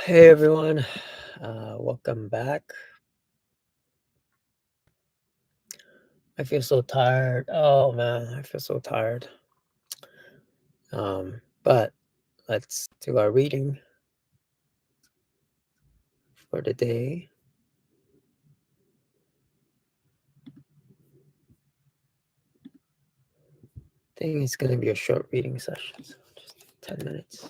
Hey everyone, welcome back. I feel so tired. Oh man, I feel so tired. But let's do our reading for the day. I think it's gonna be a short reading session, so just 10 minutes.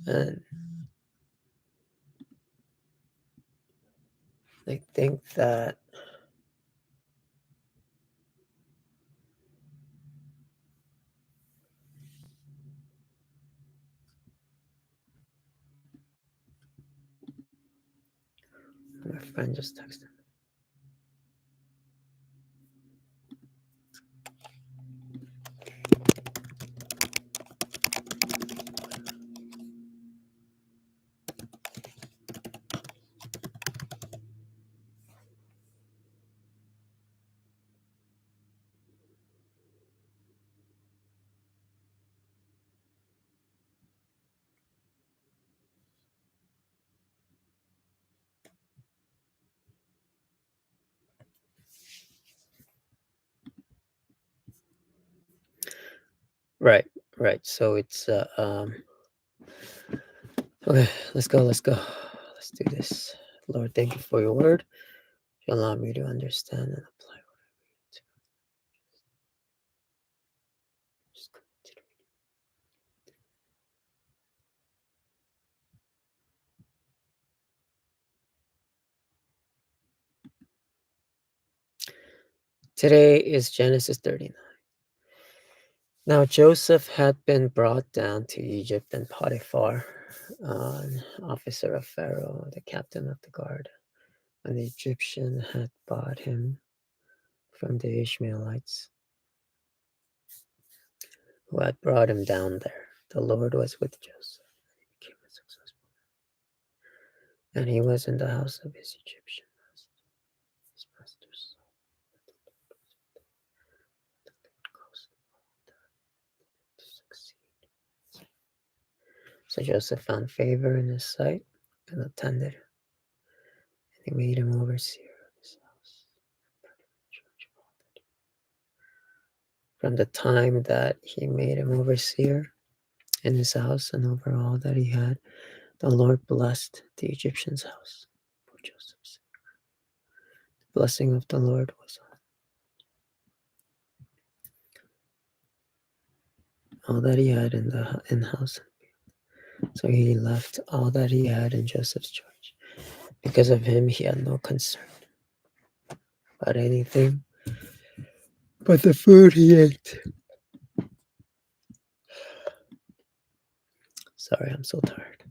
And I think that my friend just texted. Right, right. So it's okay, let's go. Let's do this. Lord, thank you for your word. You allow me to understand and apply what I read. Just go to the- Today is Genesis 39. Now Joseph had been brought down to Egypt, and Potiphar, an officer of Pharaoh, the captain of the guard, and the Egyptian had bought him from the Ishmaelites who had brought him down there. The Lord was with Joseph, and he became a successful man. And he was in the house of his Egyptian master. His master's son caused to succeed. So Joseph found favor in his sight and attended him, and he made him overseer of his house. From the time that he made him overseer in his house and over all that he had, the Lord blessed the Egyptian's house for Joseph's sake. The blessing of the Lord was on all that he had in the house. So he left all that he had in Joseph's charge. Because of him, he had no concern about anything but the food he ate. Sorry, I'm so tired.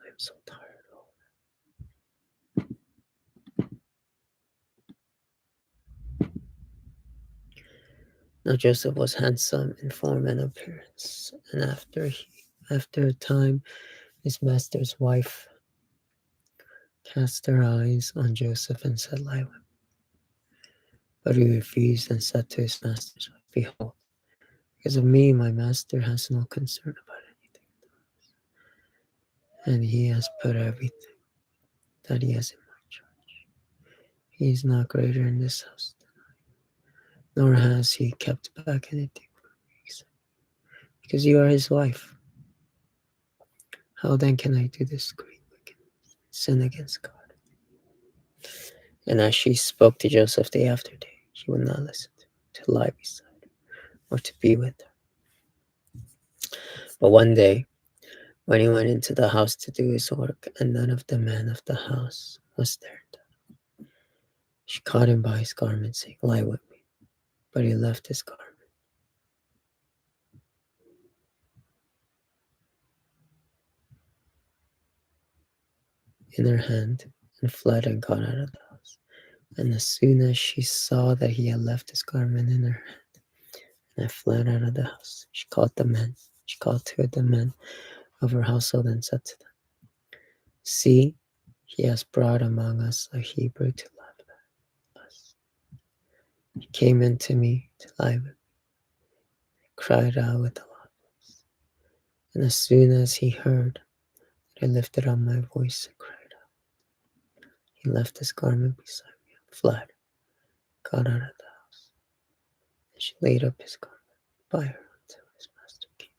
I'm so tired. Now Joseph was handsome in form and appearance, and after a time, his master's wife cast her eyes on Joseph and said, "Lie with me." But he refused and said to his master's wife, "Behold, because of me, my master has no concern about anything, and he has put everything that he has in my charge. He is not greater in this house than I, nor has he kept back anything from me, except because you are his wife. How then can I do this great wickedness, sin against God?" And as she spoke to Joseph day after day, she would not listen to lie beside her or to be with her. But one day, when he went into the house to do his work, and none of the men of the house was there, she caught him by his garment, saying, "Lie with me." But he left his garment in her hand and fled and got out of the house. And as soon as she saw that he had left his garment in her hand and had fled out of the house, she called two of the men of her household and said to them, "See, he has brought among us a Hebrew to laugh at us." He came into me to lie with me, cried out with a loud voice. And as soon as he heard that I lifted up my voice and cried out, he left his garment beside me and fled, got out of the house. And she laid up his garment by her until his master came.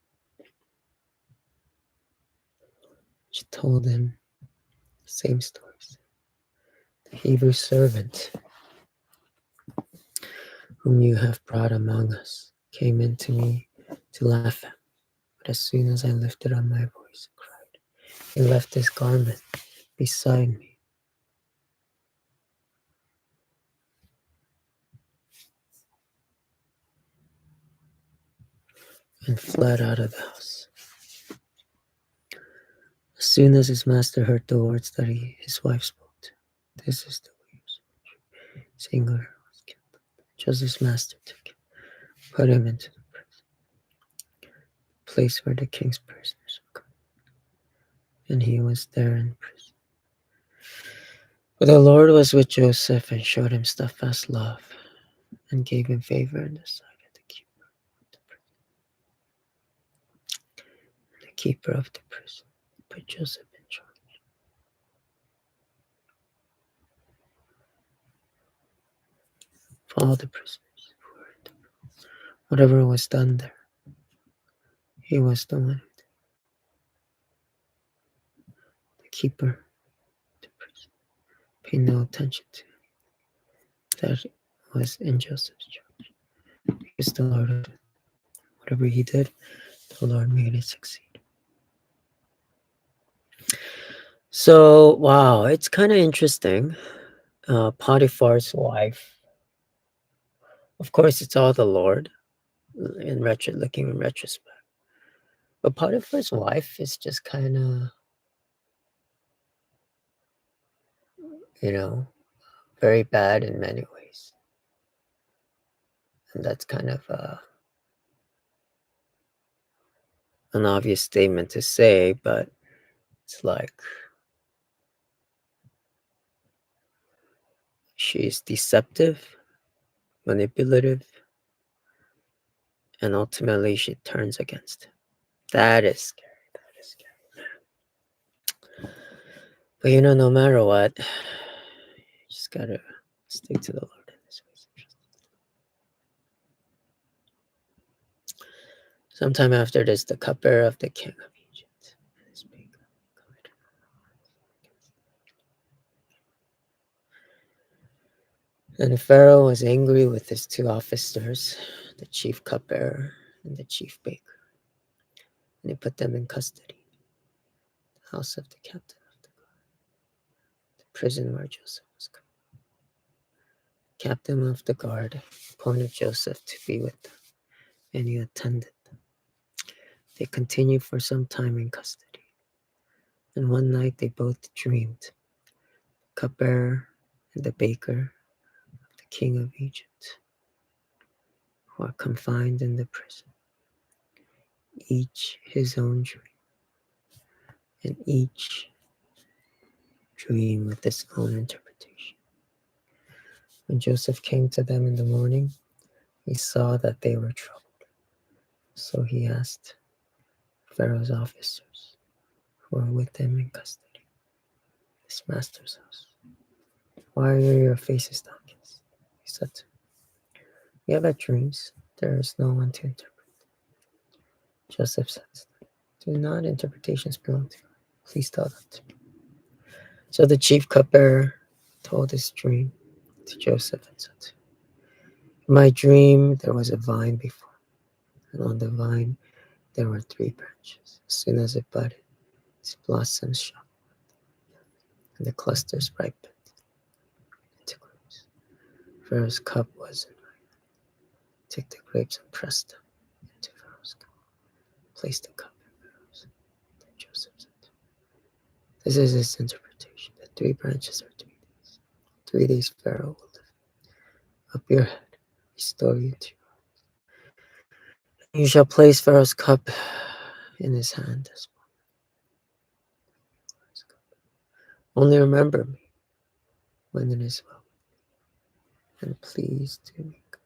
She told him the same stories. The Hebrew servant whom you have brought among us came in to me to laugh at. But as soon as I lifted up my voice and cried, he left his garment beside me and fled out of the house. As soon as his master heard the words that his wife spoke to, this is the way Singular was killed. Joseph's master took him, put him into the place where the king's prisoners were coming, and he was there in prison. But the Lord was with Joseph and showed him steadfast love and gave him favor in the sight of the keeper of the prison. And the keeper of the prison put Joseph in charge of all the prisoners who were in the prison. Whatever was done there, he was the one who did. The keeper of the prison paid no attention to that was in Joseph's charge, because the Lord, whatever he did, the Lord made it succeed. So, wow, it's kind of interesting. Potiphar's wife, of course, it's all the Lord looking in retrospect. But Potiphar's wife is just kind of, very bad in many ways. And that's kind of an obvious statement to say, but it's like she's deceptive, manipulative, and ultimately she turns against him. That is scary. That is scary. But no matter what, you just gotta stick to the Lord in this way. Sometime after this, the cupbearer of the king of Egypt and his baker committed. And Pharaoh was angry with his two officers, the chief cupbearer and the chief baker, and he put them in custody, the house of the captain of the guard, the prison where Joseph was kept. The captain of the guard appointed Joseph to be with them, and he attended them. They continued for some time in custody, and one night they both dreamed, the cupbearer and the baker of the king of Egypt, who are confined in the prison, each his own dream, and each dream with its own interpretation. When Joseph came to them in the morning, he saw that they were troubled. So he asked Pharaoh's officers who were with him in custody, his master's house, "Why are your faces downcast?" He said to him, "We have had dreams. There is no one to interpret." Joseph said, "Do not interpretations belong to you? Please tell them to me." So the chief cupbearer told his dream to Joseph and said, "In my dream there was a vine before me, and on the vine there were 3 branches. As soon as it budded, its blossoms shot, and the clusters ripened into grapes. Pharaoh's cup was invited. Take the grapes and press them into Pharaoh's cup. Place the cup in Pharaoh's." Then Joseph said, "This is his interpretation. The 3 branches are 3 days. 3 days Pharaoh will lift up your head, restore you to your heart. You shall place Pharaoh's cup in his hand as well. Only remember me when it is well, and please do me good."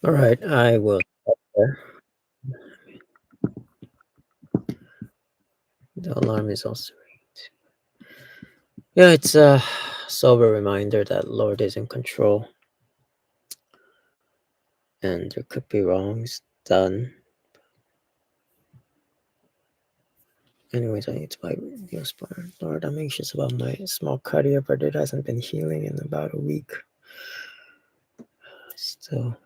All right, I will stop there. The alarm is also ringing. Yeah, it's a sober reminder that Lord is in control, and there could be wrongs done. Anyways, I need to buy Neosporin. Lord, I'm anxious about my small cardiac, but it hasn't been healing in about a week. Still